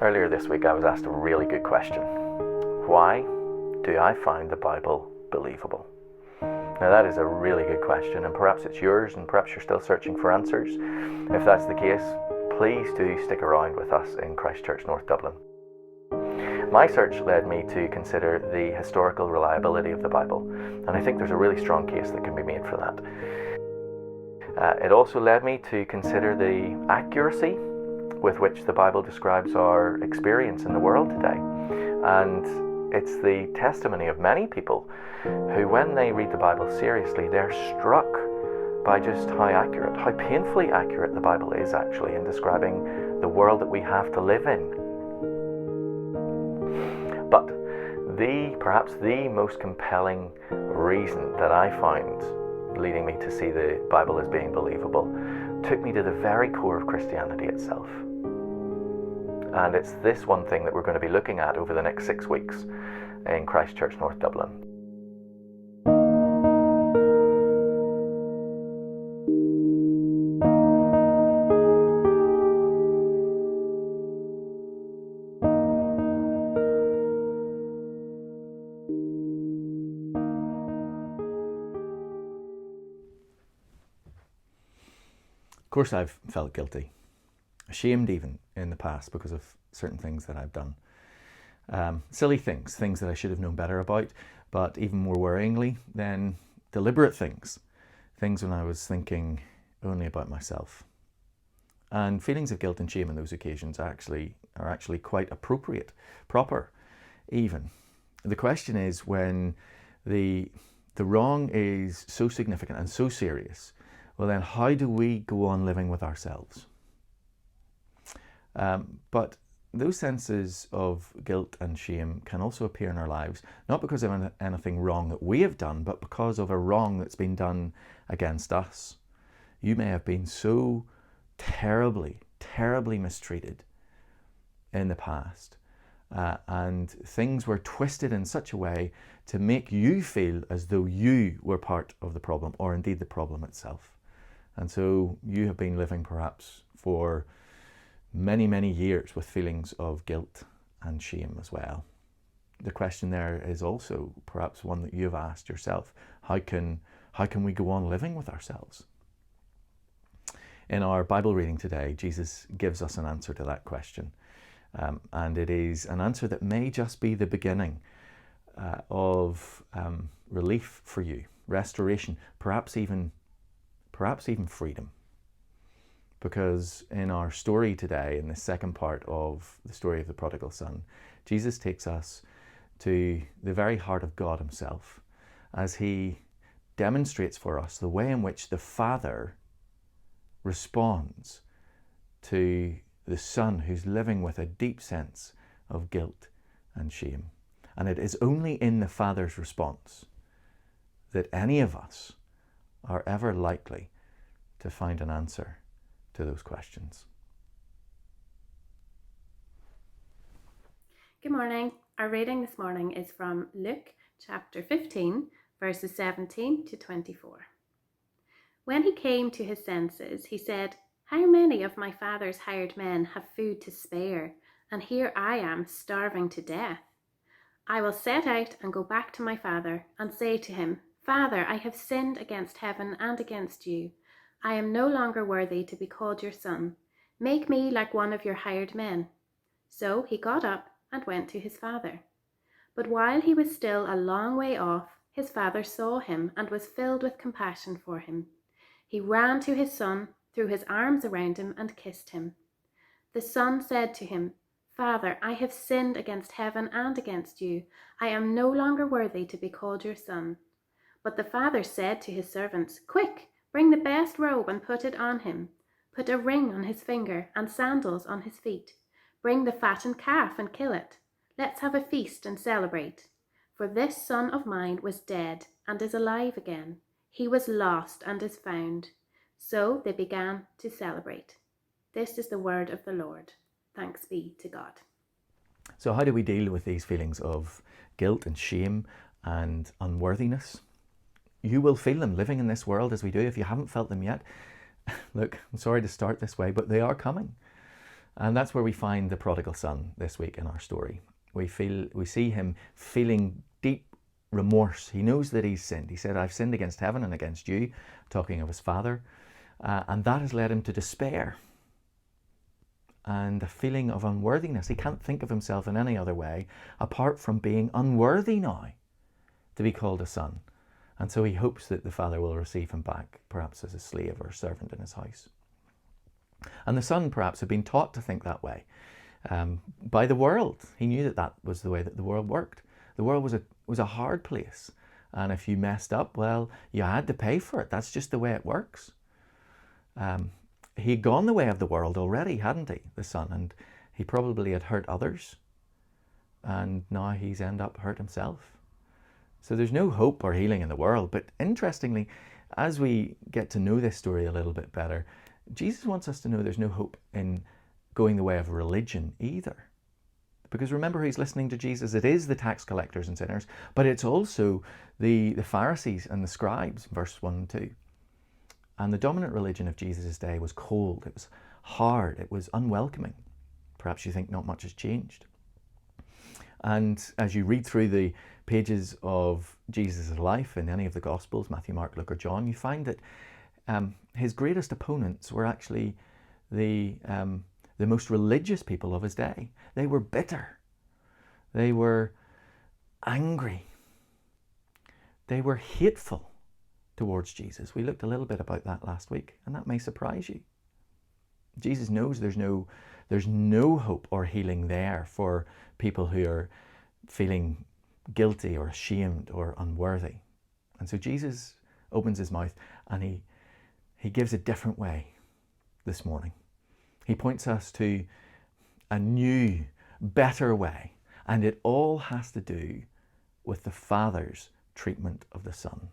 Earlier this week I was asked a really good question. Why do I find the Bible believable? Now that is a really good question, and perhaps it's yours, and perhaps you're still searching for answers. If that's the case, please do stick around with us in Christchurch, North Dublin. My search led me to consider the historical reliability of the Bible, and I think there's a really strong case that can be made for that. It also led me to consider the accuracy with which the Bible describes our experience in the world today. And it's the testimony of many people who, when they read the Bible seriously, they're struck by just how accurate, how painfully accurate the Bible is actually in describing the world that we have to live in. But perhaps the most compelling reason that I found leading me to see the Bible as being believable took me to the very core of Christianity itself. And it's this one thing that we're going to be looking at over the next 6 weeks in Christchurch, North Dublin. Of course, I've felt guilty, ashamed even in the past because of certain things that I've done. Silly things that I should have known better about, but even more worryingly, then deliberate things when I was thinking only about myself. And feelings of guilt and shame on those occasions are actually quite appropriate, proper even. The question is, when the wrong is so significant and so serious, well then how do we go on living with ourselves? But those senses of guilt and shame can also appear in our lives, not because of anything wrong that we have done, but because of a wrong that's been done against us. You may have been so terribly, terribly mistreated in the past, and things were twisted in such a way to make you feel as though you were part of the problem, or indeed the problem itself. And so you have been living perhaps for many, many years with feelings of guilt and shame as well. The question there is also perhaps one that you've asked yourself. How can we go on living with ourselves? In our Bible reading today, Jesus gives us an answer to that question. And it is an answer that may just be the beginning of relief for you, restoration, perhaps even freedom. Because in our story today, in the second part of the story of the prodigal son, Jesus takes us to the very heart of God himself as he demonstrates for us the way in which the Father responds to the Son who's living with a deep sense of guilt and shame. And it is only in the Father's response that any of us are ever likely to find an answer to those questions. Good morning. Our reading this morning is from Luke chapter 15, verses 17 to 24. When he came to his senses, he said, "How many of my father's hired men have food to spare, and here I am starving to death? I will set out and go back to my father and say to him, 'Father, I have sinned against heaven and against you. I am no longer worthy to be called your son. Make me like one of your hired men.' So he got up and went to his father. But while he was still a long way off, his father saw him and was filled with compassion for him. He ran to his son, threw his arms around him, and kissed him. The son said to him, 'Father, I have sinned against heaven and against you. I am no longer worthy to be called your son.' But the father said to his servants, 'Quick! Bring the best robe and put it on him. Put a ring on his finger and sandals on his feet. Bring the fattened calf and kill it. Let's have a feast and celebrate. For this son of mine was dead and is alive again. He was lost and is found.' So they began to celebrate." This is the word of the Lord. Thanks be to God. So how do we deal with these feelings of guilt and shame and unworthiness? You will feel them living in this world as we do. If you haven't felt them yet, look, I'm sorry to start this way, but they are coming. And that's where we find the prodigal son this week in our story. We see him feeling deep remorse. He knows that he's sinned. He said, I've sinned against heaven and against you, talking of his father. And that has led him to despair and a feeling of unworthiness. He can't think of himself in any other way apart from being unworthy now to be called a son. And so he hopes that the father will receive him back, perhaps as a slave or a servant in his house. And the son perhaps had been taught to think that way by the world. He knew that that was the way that the world worked. The world was a hard place. And if you messed up, well, you had to pay for it. That's just the way it works. He'd gone the way of the world already, hadn't he, the son? And he probably had hurt others. And now he's ended up hurt himself. So there's no hope or healing in the world. But interestingly, as we get to know this story a little bit better, Jesus wants us to know there's no hope in going the way of religion either. Because remember, he's listening to Jesus. It is the tax collectors and sinners, but it's also the Pharisees and the scribes, verse 1 and 2. And the dominant religion of Jesus' day was cold. It was hard. It was unwelcoming. Perhaps you think not much has changed. And as you read through the pages of Jesus' life in any of the Gospels, Matthew, Mark, Luke, or John, you find that his greatest opponents were actually the most religious people of his day. They were bitter. They were angry. They were hateful towards Jesus. We looked a little bit about that last week, and that may surprise you. Jesus knows there's no hope or healing there for people who are feeling guilty or ashamed or unworthy. And so Jesus opens his mouth and he gives a different way this morning. He points us to a new, better way, and it all has to do with the Father's treatment of the Son.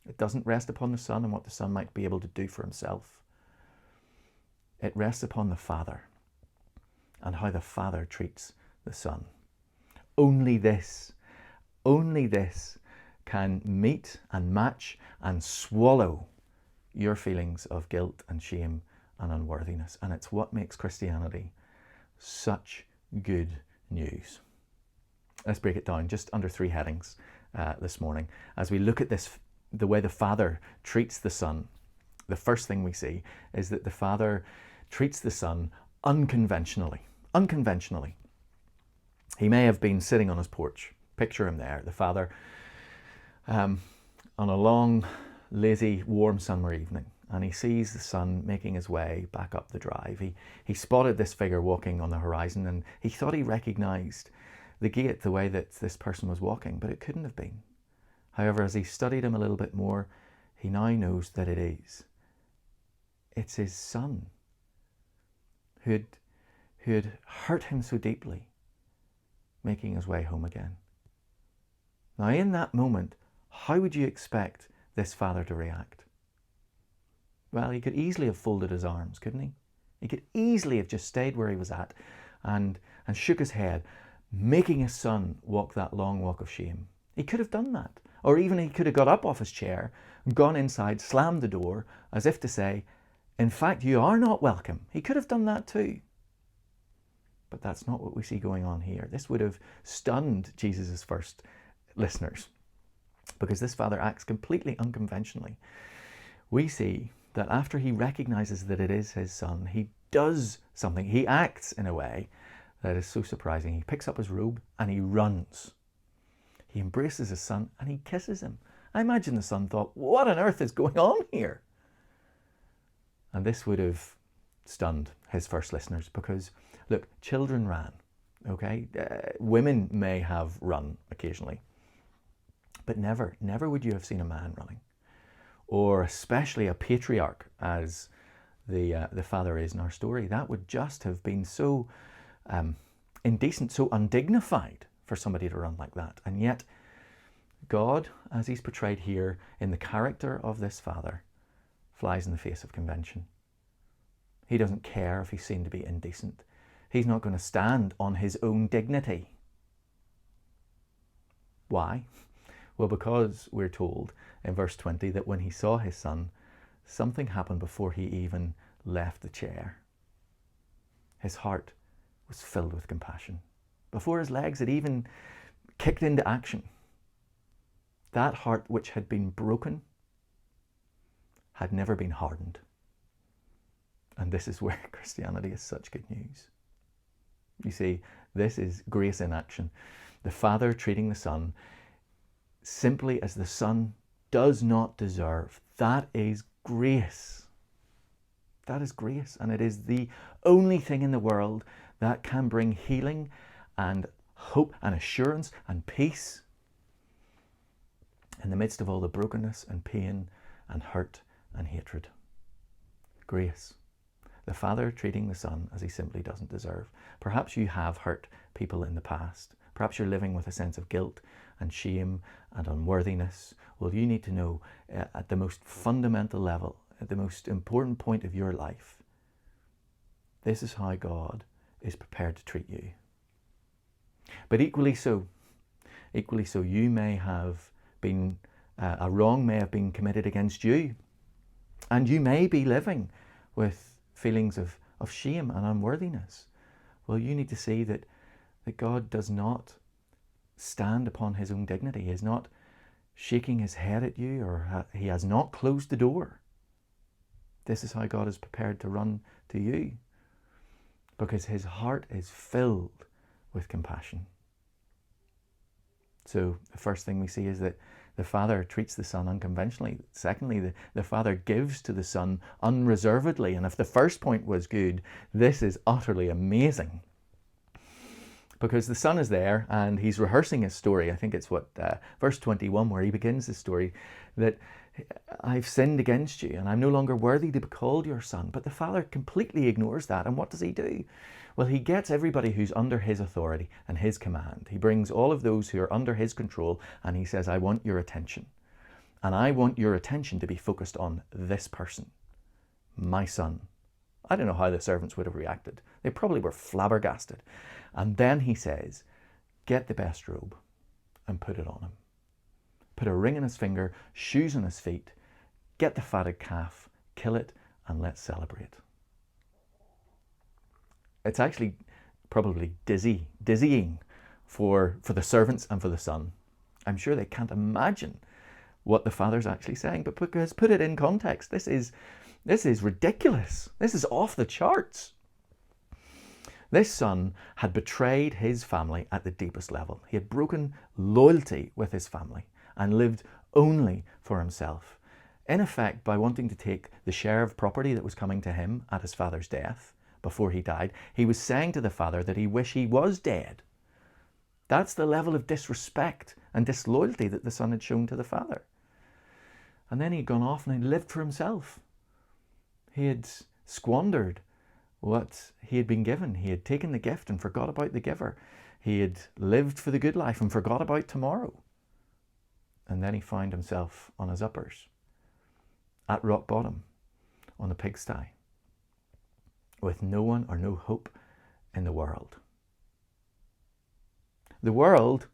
It doesn't rest upon the Son and what the Son might be able to do for himself. It rests upon the Father and how the Father treats the Son. Only this can meet and match and swallow your feelings of guilt and shame and unworthiness. And it's what makes Christianity such good news. Let's break it down just under 3 headings this morning. As we look at this, the way the Father treats the Son, the first thing we see is that the Father treats the Son unconventionally. Unconventionally. He may have been sitting on his porch. Picture him there, the Father, on a long, lazy, warm summer evening, and he sees the Son making his way back up the drive. He spotted this figure walking on the horizon, and he thought he recognized the gait, the way that this person was walking, but it couldn't have been. However, as he studied him a little bit more, he now knows that it is. It's his Son who had hurt him so deeply, making his way home again. Now, in that moment, how would you expect this Father to react? Well, he could easily have folded his arms, couldn't he? He could easily have just stayed where he was at and shook his head, making his Son walk that long walk of shame. He could have done that. Or even he could have got up off his chair, gone inside, slammed the door, as if to say, in fact, you are not welcome. He could have done that too. But that's not what we see going on here. This would have stunned Jesus' first listeners, because this Father acts completely unconventionally. We see that after he recognizes that it is his Son, he does something. He acts in a way that is so surprising. He picks up his robe and he runs. He embraces his Son and he kisses him. I imagine the Son thought, what on earth is going on here? And this would have stunned his first listeners, because look, children ran, okay? Women may have run occasionally, but never would you have seen a man running, or especially a patriarch as the Father is in our story. That would just have been so indecent, so undignified for somebody to run like that. And yet God, as he's portrayed here in the character of this Father, flies in the face of convention. He doesn't care if he's seen to be indecent. He's not going to stand on his own dignity. Why? Well, because we're told in verse 20 that when he saw his Son, something happened before he even left the chair. his heart was filled with compassion. Before his legs had even kicked into action, that heart which had been broken had never been hardened. And this is where Christianity is such good news. You see, this is grace in action. The Father treating the Son simply as the Son does not deserve. That is grace. That is grace. And it is the only thing in the world that can bring healing and hope and assurance and peace in the midst of all the brokenness and pain and hurt and hatred. Grace. The Father treating the Son as he simply doesn't deserve. Perhaps you have hurt people in the past. Perhaps you're living with a sense of guilt and shame and unworthiness. Well, you need to know at the most fundamental level, at the most important point of your life, this is how God is prepared to treat you. But equally so, you may have been, a wrong may have been committed against you. And you may be living with feelings of shame and unworthiness. Well, you need to see that God does not stand upon his own dignity. He is not shaking his head at you, or he has not closed the door. This is how God is prepared to run to you, because his heart is filled with compassion. So the first thing we see is that the Father treats the Son unconventionally. Secondly, the Father gives to the Son unreservedly. And if the first point was good, this is utterly amazing. Because the Son is there and he's rehearsing his story. I think it's verse 21 where he begins his story, that I've sinned against you and I'm no longer worthy to be called your son. But the Father completely ignores that. And what does he do? Well, he gets everybody who's under his authority and his command. He brings all of those who are under his control and he says, I want your attention. And I want your attention to be focused on this person, my son. I don't know how the servants would have reacted. They probably were flabbergasted. And then he says, get the best robe and put it on him. Put a ring on his finger, shoes on his feet, get the fatted calf, kill it, and let's celebrate. It's actually probably dizzying for the servants and for the Son. I'm sure they can't imagine what the Father's actually saying, but because put it in context, this is ridiculous. This is off the charts. This son had betrayed his family at the deepest level. He had broken loyalty with his family and lived only for himself. In effect, by wanting to take the share of property that was coming to him at his father's death before he died, he was saying to the Father that he wished he was dead. That's the level of disrespect and disloyalty that the Son had shown to the Father. And then he'd gone off and he'd lived for himself. He had squandered what he had been given. He had taken the gift and forgot about the giver. He had lived for the good life and forgot about tomorrow. And then he found himself on his uppers, at rock bottom, on the pigsty, with no one or no hope in the world. The world,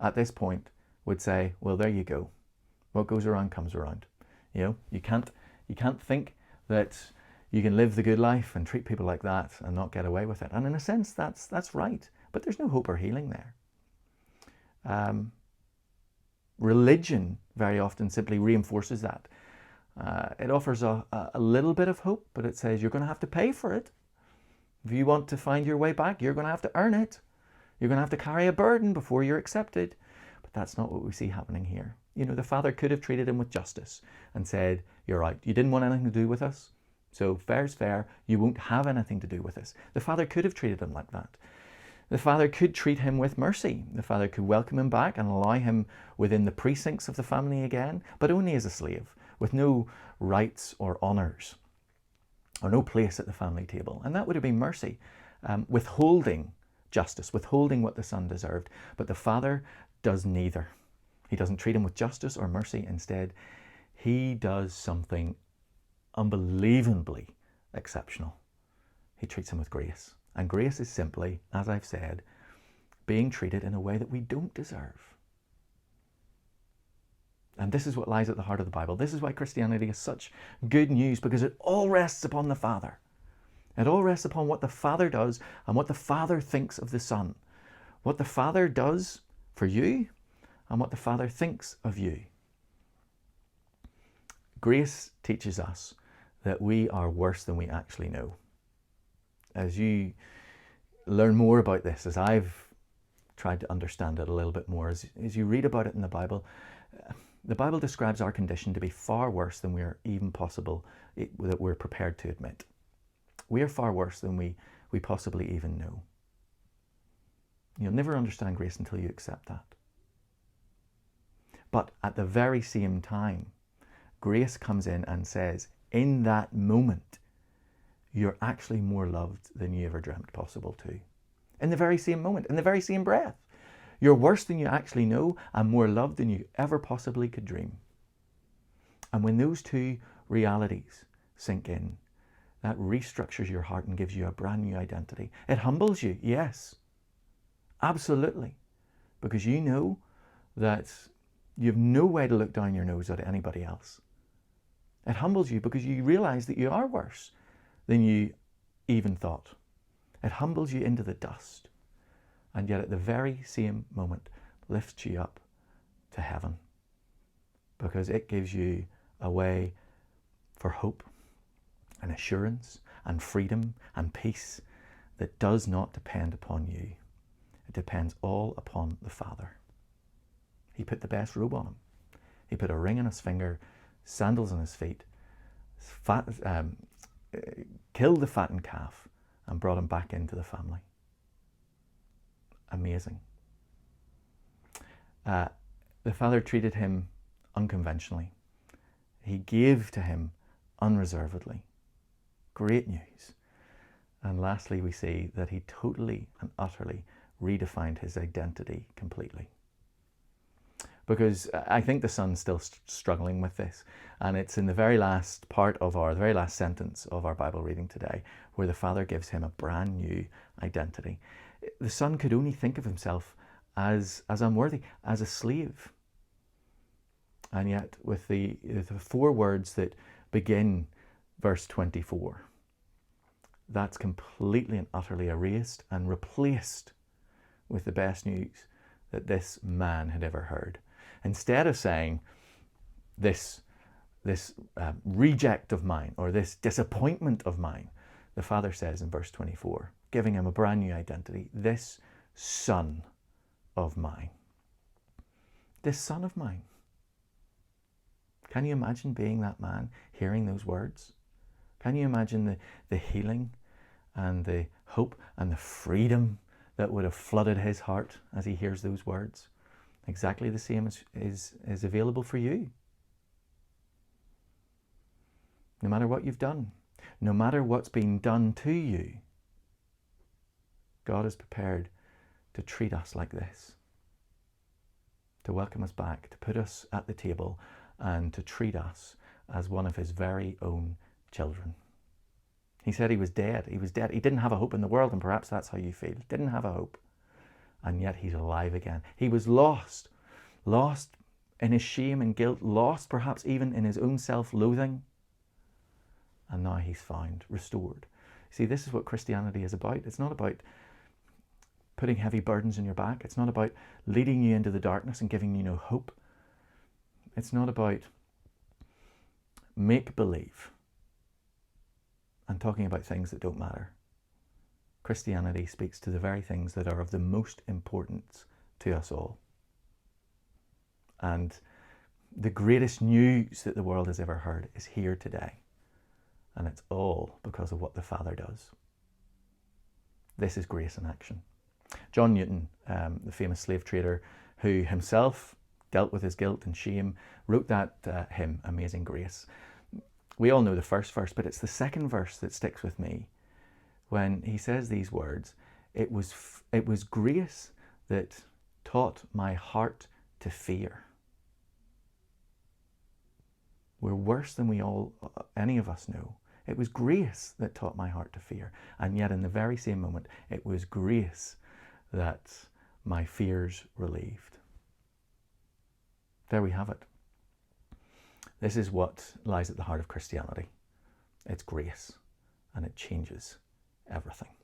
at this point, would say, well, there you go. What goes around comes around. You can't think that you can live the good life and treat people like that and not get away with it. And in a sense, that's right. But there's no hope or healing there. Religion very often simply reinforces that. It offers a little bit of hope, but it says you're going to have to pay for it. If you want to find your way back, you're going to have to earn it. You're going to have to carry a burden before you're accepted. But that's not what we see happening here. The Father could have treated him with justice and said, you're right, you didn't want anything to do with us. So fair's fair, you won't have anything to do with us. The Father could have treated him like that. The Father could treat him with mercy. The Father could welcome him back and allow him within the precincts of the family again, but only as a slave, with no rights or honours, or no place at the family table. And that would have been mercy, withholding justice, withholding what the Son deserved. But the Father does neither. He doesn't treat him with justice or mercy. Instead, he does something unbelievably exceptional. He treats him with grace. And grace is simply, as I've said, being treated in a way that we don't deserve. And this is what lies at the heart of the Bible. This is why Christianity is such good news, because it all rests upon the Father. It all rests upon what the Father does and what the Father thinks of the Son. What the Father does for you and what the Father thinks of you. Grace teaches us that we are worse than we actually know. As you learn more about this, as I've tried to understand it a little bit more, as you read about it in the Bible describes our condition to be far worse than we are even possible, that we're prepared to admit. We are far worse than we possibly even know. You'll never understand grace until you accept that. But at the very same time, grace comes in and says, in that moment, you're actually more loved than you ever dreamt possible to. In the very same moment, in the very same breath. You're worse than you actually know and more loved than you ever possibly could dream. And when those two realities sink in, that restructures your heart and gives you a brand new identity. It humbles you, yes, absolutely, because you know that you have no way to look down your nose at anybody else. It humbles you because you realize that you are worse than you even thought. It humbles you into the dust, and yet at the very same moment lifts you up to heaven, because it gives you a way for hope and assurance and freedom and peace that does not depend upon you. It depends all upon the Father. He put the best robe on him. He put a ring on his finger, sandals on his feet, killed the fattened calf and brought him back into the family. Amazing. The Father treated him unconventionally. He gave to him unreservedly. Great news. And lastly, we see that he totally and utterly redefined his identity completely. Because I think the Son's still struggling with this. And it's in the very last the very last sentence of our Bible reading today, where the Father gives him a brand new identity. The Son could only think of himself as unworthy, as a slave. And yet with the 4 words that begin verse 24, that's completely and utterly erased and replaced with the best news that this man had ever heard. Instead of saying, this reject of mine, or this disappointment of mine, the Father says in verse 24, giving him a brand new identity, this son of mine. This son of mine. Can you imagine being that man, hearing those words? Can you imagine the healing and the hope and the freedom that would have flooded his heart as he hears those words? Exactly the same is available for you. No matter what you've done, no matter what's been done to you, God is prepared to treat us like this, to welcome us back, to put us at the table, and to treat us as one of his very own children. He said he was dead. He was dead. He didn't have a hope in the world, and perhaps that's how you feel. Didn't have a hope. And yet he's alive again. He was lost in his shame and guilt, lost perhaps even in his own self-loathing. And now he's found, restored. See, this is what Christianity is about. It's not about putting heavy burdens on your back. It's not about leading you into the darkness and giving you no hope. It's not about make-believe and talking about things that don't matter. Christianity speaks to the very things that are of the most importance to us all. And the greatest news that the world has ever heard is here today. And it's all because of what the Father does. This is grace in action. John Newton, the famous slave trader who himself dealt with his guilt and shame, wrote that hymn, Amazing Grace. We all know the first verse, but it's the second verse that sticks with me. When he says these words, it was grace that taught my heart to fear. We're worse than any of us know. It was grace that taught my heart to fear. And yet in the very same moment, it was grace that my fears relieved. There we have it. This is what lies at the heart of Christianity. It's grace, and it changes everything.